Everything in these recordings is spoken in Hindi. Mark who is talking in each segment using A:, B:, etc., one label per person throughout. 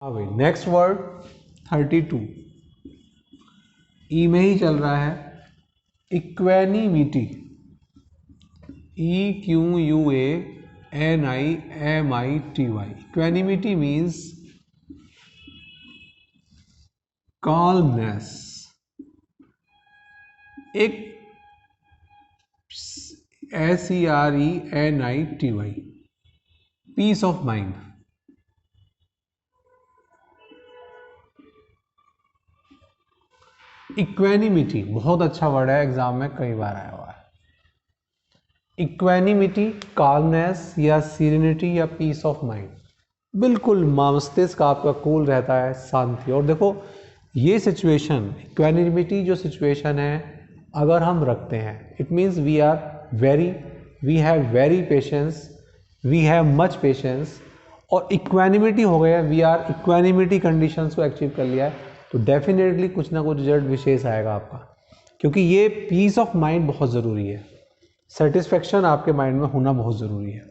A: हाँ भाई, नेक्स्ट वर्ड 32 ई में ही चल रहा है। Equanimity, EQUANIMITY। Equanimity means calmness, एक SERENITY, peace of mind. Equanimity बहुत अच्छा वर्ड है, एग्जाम में कई बार आया हुआ है। इक्वेनिमिटी, काल्मनेस या सीरेनिटी या पीस ऑफ माइंड, बिल्कुल मस्तिष्क आपका कूल रहता है, शांति। और देखो ये सिचुएशन, इक्वेनिमिटी जो सिचुएशन है अगर हम रखते हैं, it means we have very patience, we have much patience, और इक्वेनिमिटी हो गया, वी आर इक्वेनिमिटी कंडीशंस को अचीव कर लिया है, तो डेफिनेटली कुछ ना कुछ रिजल्ट विशेष आएगा आपका, क्योंकि ये पीस ऑफ माइंड बहुत ज़रूरी है। सेटिस्फेक्शन आपके माइंड में होना बहुत ज़रूरी है।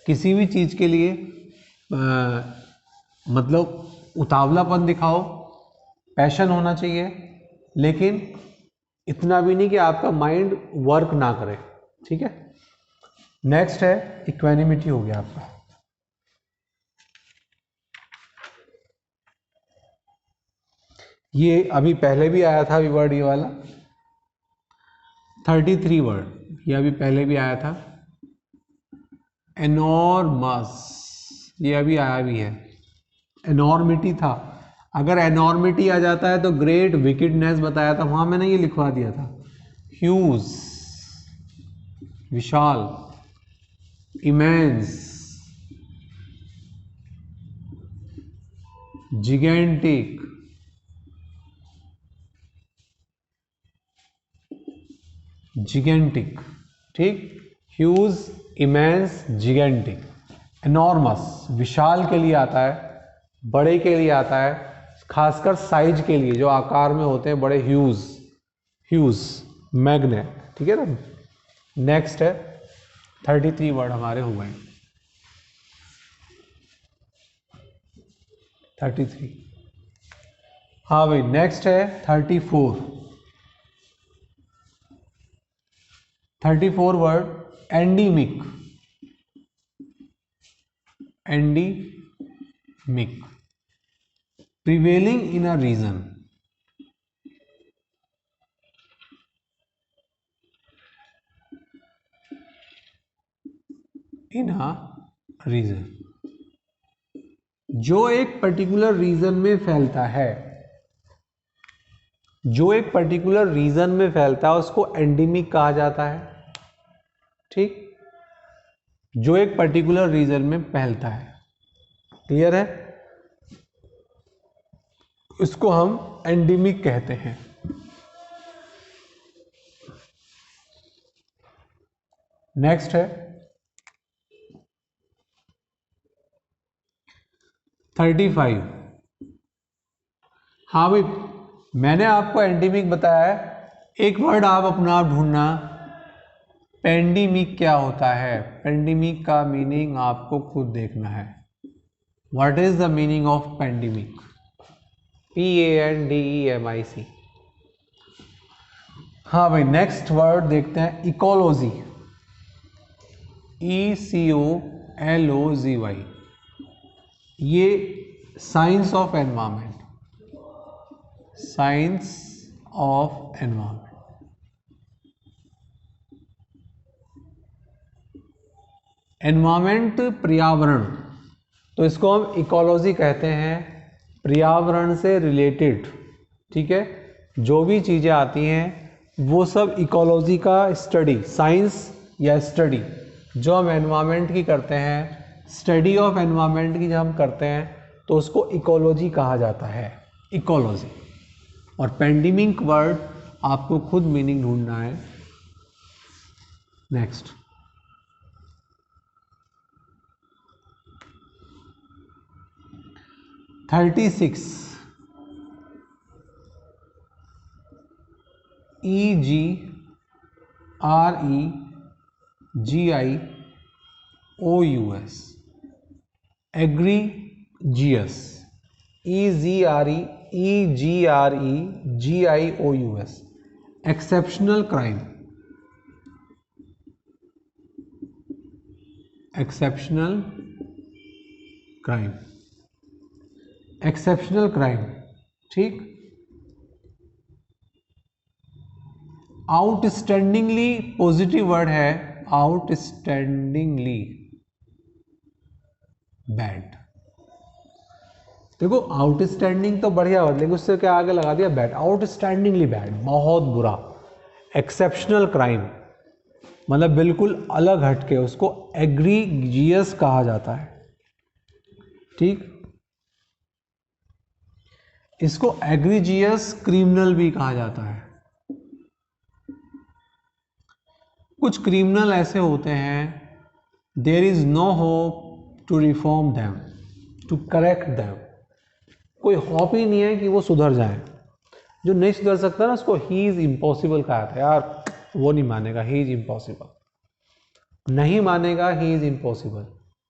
A: किसी भी चीज़ के लिए मतलब उतावलापन दिखाओ, पैशन होना चाहिए, लेकिन इतना भी नहीं कि आपका माइंड वर्क ना करे, ठीक है। नेक्स्ट है इक्वेनिमिटी, हो गया आपका। ये अभी पहले भी आया था, अभी वर्ड ये वाला 33 वर्ड, ये अभी पहले भी आया था। एनॉर्मस, ये अभी आया भी है। एनॉर्मिटी था, अगर एनॉर्मिटी आ जाता है तो ग्रेट विकेडनेस बताया था, वहां मैंने ये लिखवा दिया था। ह्यूज, विशाल, इमेंस, जिगेंटिक, जिगेंटिक, ठीक। Huge, immense, gigantic. एनॉर्मस विशाल के लिए आता है, बड़े के लिए आता है, खासकर साइज के लिए, जो आकार में होते हैं बड़े, ह्यूज, मैग्नेट, ठीक है ना। नेक्स्ट है 33 वर्ड हमारे हो गए। 33, हाँ भाई। नेक्स्ट है 34 word endemic, prevailing in a region, जो एक पर्टिकुलर रीजन में फैलता है, जो एक पर्टिकुलर रीजन में फैलता है उसको एंडीमिक कहा जाता है, ठीक। जो एक पर्टिकुलर रीजन में फैलता है, क्लियर है, इसको हम एंडीमिक कहते हैं। नेक्स्ट है 35, हाँ भाई, मैंने आपको एंडीमिक बताया है, एक वर्ड आप अपना आप ढूंढना, पेंडेमिक क्या होता है। पेंडेमिक का मीनिंग आपको खुद देखना है। What is the meaning of pandemic? PANDEMIC। हाँ भाई, नेक्स्ट वर्ड देखते हैं, इकोलॉजी, ECOLOGY। ये science of environment, science of environment. Environment पर्यावरण, तो इसको हम इकोलॉजी कहते हैं, पर्यावरण से रिलेटेड, ठीक है। जो भी चीज़ें आती हैं वो सब इकोलॉजी का स्टडी, साइंस या स्टडी जो हम एनवायरमेंट की करते हैं, स्टडी ऑफ एनवायरमेंट की जब हम करते हैं तो उसको इकोलॉजी कहा जाता है, इकोलॉजी। और पेंडेमिक वर्ड आपको खुद मीनिंग ढूंढना है। Next 36, EGREGIOUS, egregious GS, EGREGIOUS, exceptional crime, exceptional crime, exceptional crime, ठीक। आउटस्टैंडिंगली पॉजिटिव वर्ड है, आउटस्टैंडिंगली बैड। देखो आउटस्टैंडिंग तो बढ़िया वर्ड, लेकिन उससे क्या आगे लगा दिया बैड, आउटस्टैंडिंगली बैड, बहुत बुरा। एक्सेप्शनल क्राइम मतलब बिल्कुल अलग हटके, उसको एग्रीजियस कहा जाता है, ठीक। इसको एग्रीजियस क्रिमिनल भी कहा जाता है। कुछ क्रिमिनल ऐसे होते हैं, there is no hope to reform them, to correct them, कोई होप ही नहीं है कि वो सुधर जाए। जो नहीं सुधर सकता ना, उसको ही इज इम्पॉसिबल कहा था, यार वो नहीं मानेगा, ही इज इम्पॉसिबल, नहीं मानेगा, ही इज इम्पॉसिबल,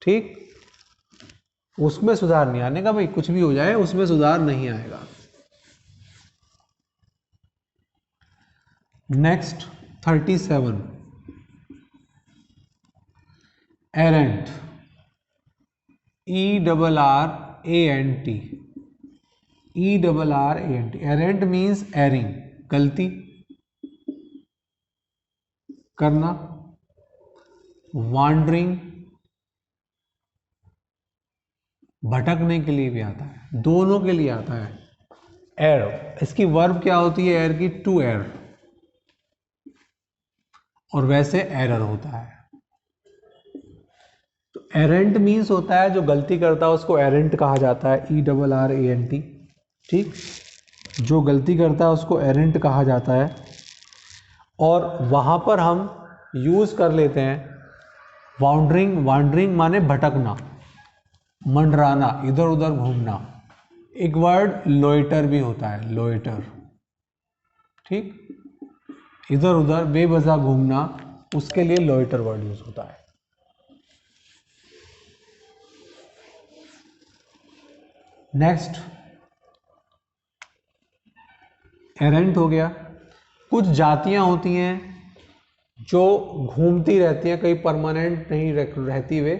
A: ठीक। उसमें सुधार नहीं आने का भाई, कुछ भी हो जाए उसमें सुधार नहीं आएगा। Next 37, errant, ERRANT, ERRANT, errant means erring, गलती करना, वांडरिंग, भटकने के लिए भी आता है, दोनों के लिए आता है। एयर, इसकी वर्ब क्या होती है एयर की, टू एयर, और वैसे एरर होता है। तो एरेंट मीन्स होता है जो गलती करता है उसको एरेंट कहा जाता है, ERRANT, ठीक। जो गलती करता है उसको एरेंट कहा जाता है। और वहां पर हम यूज कर लेते हैं वांडरिंग, वांडरिंग माने भटकना, मंडराना, इधर उधर घूमना। एक वर्ड लोइटर भी होता है, लोइटर, ठीक। इधर उधर बेवजह घूमना, उसके लिए लोइटर वर्ड यूज होता है। नेक्स्ट एरेंट हो गया। कुछ जातियां होती हैं जो घूमती रहती हैं, कहीं परमानेंट नहीं रहती, वे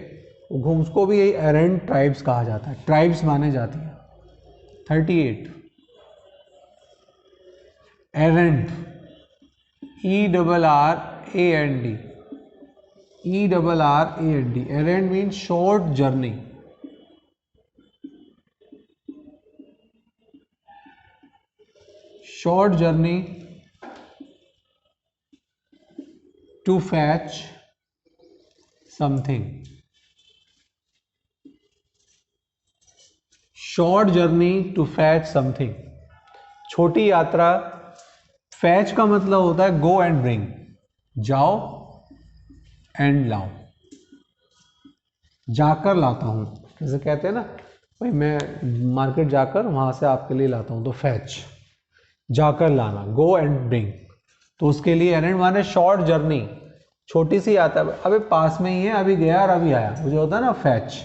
A: घूम, उसको भी यही एरेंट ट्राइब्स कहा जाता है, ट्राइब्स माने जाती हैं। 38, errand, ERRAND, ERRAND, errand mean short journey, short journey to fetch something, short journey to fetch something, छोटी यात्रा। फैच का मतलब होता है गो एंड ब्रिंग, जाओ एंड लाओ, जाकर लाता हूं, जैसे कहते हैं ना भाई मैं मार्केट जाकर वहां से आपके लिए लाता हूं, तो फैच, जाकर लाना, गो एंड ब्रिंग। तो उसके लिए एरेंट माने शॉर्ट जर्नी, छोटी सी यात्रा, अबे पास में ही है, अभी गया और अभी आया, मुझे होता है ना फैच,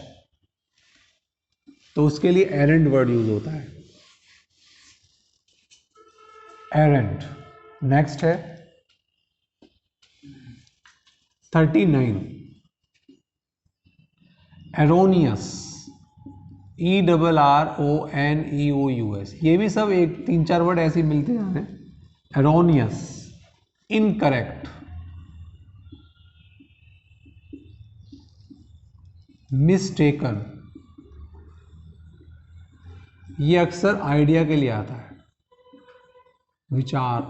A: तो उसके लिए एरेंट वर्ड यूज होता है, एरेंट। नेक्स्ट है 39, एरोनियस, ERRONEOUS, ये भी सब एक 3-4 वर्ड ऐसे ही मिलते हैं। एरोनियस, इनकरेक्ट, मिस्टेकन, ये अक्सर आइडिया के लिए आता है, विचार।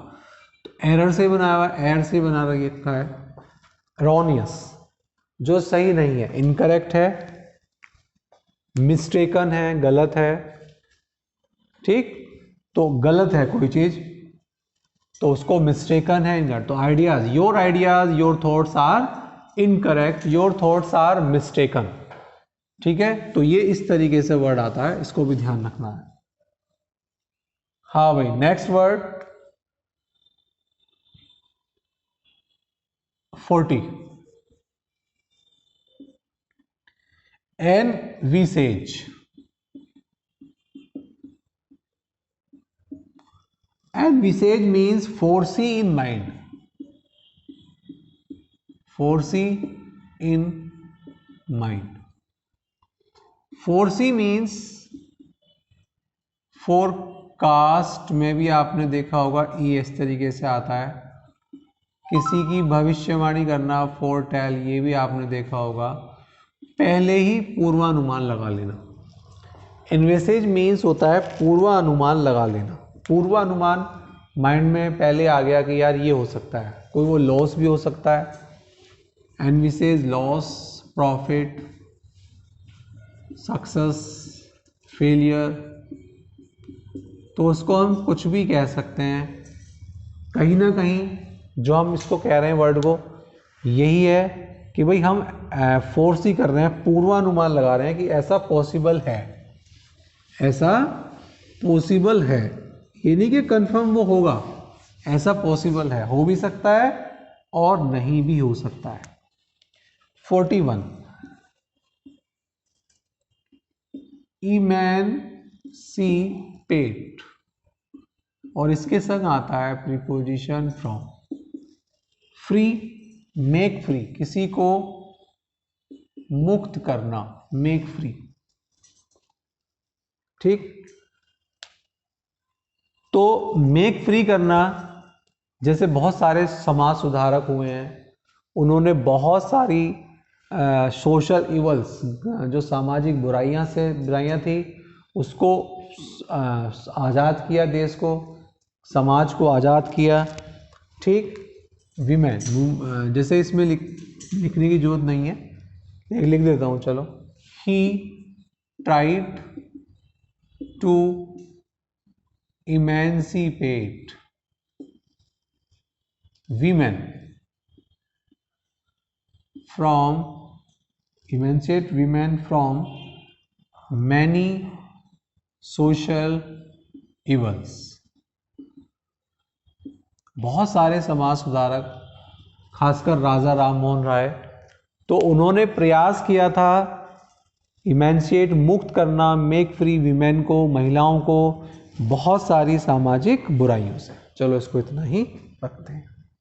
A: तो एरर से बनाया हुआ, एयर से बना रखा है। एरोनियस जो सही नहीं है, इनकरेक्ट है, मिस्टेकन है, गलत है, ठीक। तो गलत है कोई चीज तो उसको मिस्टेकन है, इनकरेक्ट। तो ideas your thoughts are incorrect, your thoughts are mistaken, ठीक है। तो ये इस तरीके से वर्ड आता है, इसको भी ध्यान रखना है। हाँ भाई, next word 40, envisages, envisages means foresee in mind, foresee in mind. Foresee means forecast में भी आपने देखा होगा ई इस तरीके से आता है, किसी की भविष्यवाणी करना, फोरटेल, ये भी आपने देखा होगा, पहले ही पूर्वानुमान लगा लेना। एनविसेज मीन्स होता है पूर्वानुमान लगा लेना, पूर्वानुमान माइंड में पहले आ गया कि यार ये हो सकता है, कोई वो लॉस भी हो सकता है, envisages loss, profit, success, failure, तो उसको हम कुछ भी कह सकते हैं। कहीं ना कहीं जो हम इसको कह रहे हैं वर्ड को, यही है कि भाई हम फोर्स ही कर रहे हैं, पूर्वानुमान लगा रहे हैं कि ऐसा पॉसिबल है, ऐसा पॉसिबल है, ये नहीं कि कंफर्म वो होगा, ऐसा पॉसिबल है, हो भी सकता है और नहीं भी हो सकता है। 41 इमेंसिपेट, और इसके संग आता है preposition from. Free, make free, किसी को मुक्त करना, मेक फ्री, ठीक। तो मेक फ्री करना, जैसे बहुत सारे समाज सुधारक हुए हैं, उन्होंने बहुत सारी सोशल इवल्स, जो सामाजिक बुराइयां थी, उसको आज़ाद किया, देश को, समाज को आज़ाद किया, ठीक। वीमेन, जैसे इसमें लिखने की जरूरत नहीं है, लिख देता हूँ, चलो। He tried to emancipate women from, emancipate women from many social evils। बहुत सारे समाज सुधारक, खासकर राजा राम मोहन राय, तो उन्होंने प्रयास किया था इमेंसिएट, मुक्त करना, मेक फ्री वीमेन को, महिलाओं को, बहुत सारी सामाजिक बुराइयों से। चलो इसको इतना ही रखते हैं।